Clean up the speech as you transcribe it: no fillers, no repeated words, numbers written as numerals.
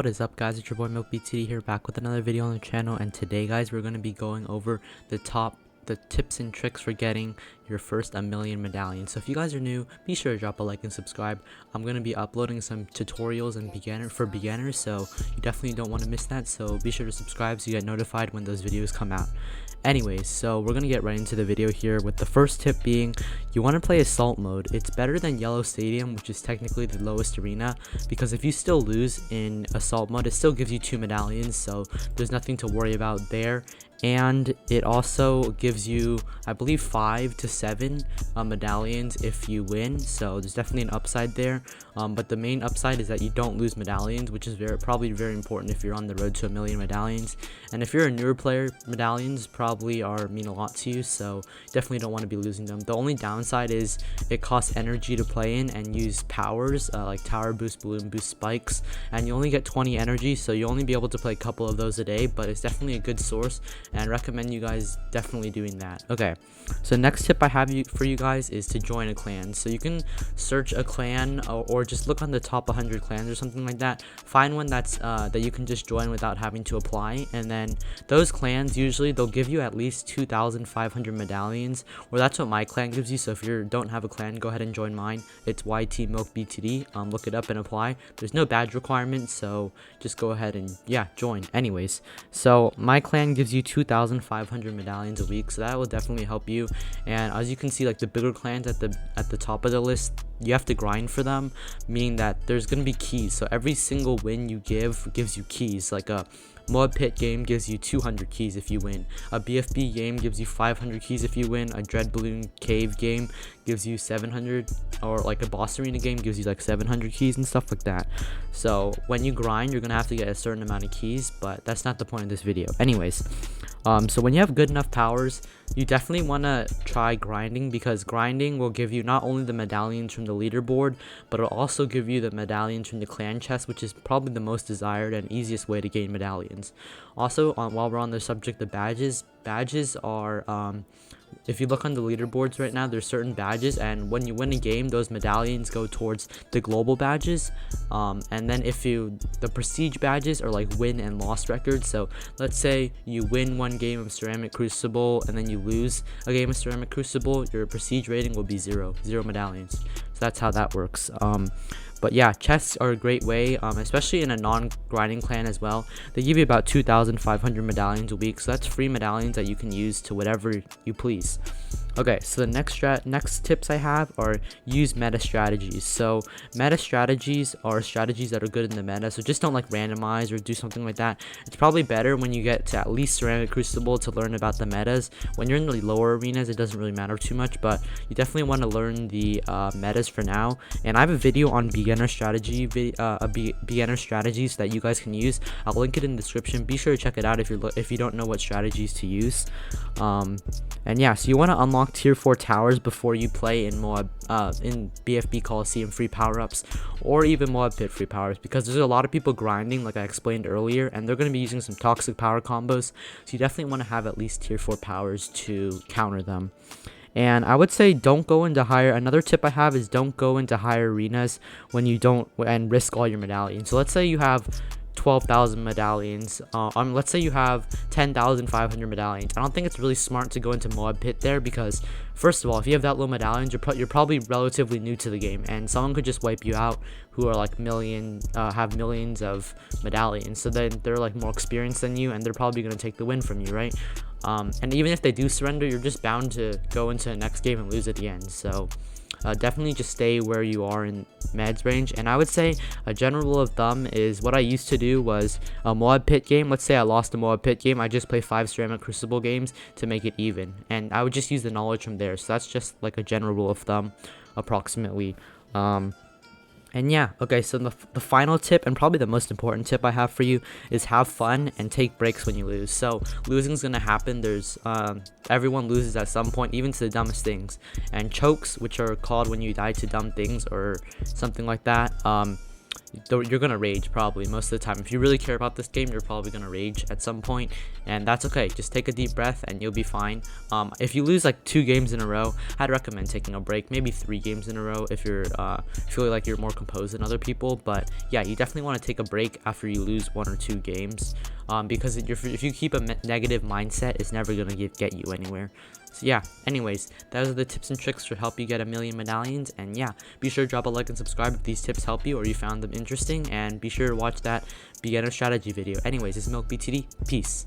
what is up, guys? It's your boy BTD here, back with another video on the channel. And today, guys, we're going to be going over the tips and tricks for getting your first 1,000,000 medallions. So if you guys are new, be sure to drop a like and subscribe. I'm going to be uploading some tutorials and for beginners, so you definitely don't want to miss that. So be sure to subscribe so you get notified when those videos come out. Anyways, so we're gonna get right into the video here, with the first tip being you want to play assault mode. It's better than yellow stadium, which is technically the lowest arena, because if you still lose in assault mode, it still gives you 2 medallions, so there's nothing to worry about there. And it also gives you, I believe, 5 to 7 medallions if you win, so there's definitely an upside there. But the main upside is that you don't lose medallions, which is probably very important if you're on the road to 1,000,000 medallions. And if you're a newer player, medallions probably mean a lot to you, so definitely don't want to be losing them. The only downside is it costs energy to play in and use powers like tower boost, balloon boost, spikes, and you only get 20 energy, so you only be able to play a couple of those a day, but it's definitely a good source, and recommend you guys definitely doing that. Okay, so next tip I have for you guys is to join a clan. So you can search a clan or just look on the top 100 clans or something like that. Find one that's that you can just join without having to apply, and then those clans usually they'll give you at least 2,500 medallions, or that's what my clan gives you. So if you don't have a clan, go ahead and join mine. It's YT Milk BTD. Look it up and apply. There's no badge requirement, so just go ahead and join. Anyways, so my clan gives you 2,500 medallions a week, so that will definitely help you. And as you can see, like the bigger clans at the top of the list, you have to grind for them, meaning that there's gonna be keys. So every single win you gives you keys. Like a Moab pit game gives you 200 keys if you win. A BFB game gives you 500 keys if you win. A dread balloon cave game gives you 700, or like a boss arena game gives you like 700 keys and stuff like that. So when you grind, you're gonna have to get a certain amount of keys, but that's not the point of this video. Anyways, so when you have good enough powers, you definitely want to try grinding, because grinding will give you not only the medallions from the leaderboard, but it'll also give you the medallions from the clan chest, which is probably the most desired and easiest way to gain medallions. Also, while we're on the subject of badges are if you look on the leaderboards right now, there's certain badges, and when you win a game, those medallions go towards the global badges. And then the prestige badges are like win and loss records. So let's say you win one game of ceramic crucible and then you lose a game of ceramic crucible, your prestige rating will be zero medallions. So that's how that works. But yeah, chests are a great way, especially in a non-grinding clan as well. They give you about 2,500 medallions a week, so that's free medallions that you can use to whatever you please. Okay, so the next tips I have are use meta strategies. So meta strategies are strategies that are good in the meta, so just don't like randomize or do something like that. It's probably better when you get to at least ceramic crucible to learn about the metas. When you're in the lower arenas, it doesn't really matter too much, but you definitely want to learn the metas for now. And I have a video on beginner strategies that you guys can use. I'll link it in the description. Be sure to check it out if you don't know what strategies to use. And yeah, so you want to unlock tier 4 towers before you play in Moab, in BFB Colosseum free power-ups, or even Moab pit free powers, because there's a lot of people grinding, like I explained earlier, and they're going to be using some toxic power combos, so you definitely want to have at least tier 4 powers to counter them. And I would say another tip I have is don't go into higher arenas when you don't and risk all your medallions. So let's say you have 12,000 medallions, let's say you have 10,500 medallions. I don't think it's really smart to go into Moab pit there, because first of all, if you have that low medallions, you're probably relatively new to the game, and someone could just wipe you out who are like have millions of medallions. So then they're like more experienced than you, and they're probably going to take the win from you, right? And even if they do surrender, you're just bound to go into the next game and lose at the end. So definitely just stay where you are in meds range. And I would say a general rule of thumb is, what I used to do was a Moab pit game. Let's say I lost a Moab pit game, I just play 5 ceramic crucible games to make it even, and I would just use the knowledge from there. So that's just like a general rule of thumb, approximately. And yeah, okay, so the final tip, and probably the most important tip I have for you, is have fun and take breaks when you lose. So losing is going to happen. There's everyone loses at some point, even to the dumbest things. And chokes, which are called when you die to dumb things or something like that, you're gonna rage probably most of the time. If you really care about this game, you're probably gonna rage at some point, and that's okay. Just take a deep breath and you'll be fine. If you lose like 2 games in a row, I'd recommend taking a break, maybe 3 games in a row if you're feel like you're more composed than other people. But yeah, you definitely want to take a break after you lose 1 or 2 games, because if you keep a negative mindset, it's never gonna get you anywhere. So yeah, anyways, those are the tips and tricks to help you get 1,000,000 medallions. And yeah, be sure to drop a like and subscribe if these tips help you or you found them interesting, and be sure to watch that beginner strategy video. Anyways, this is Milk BTD. Peace.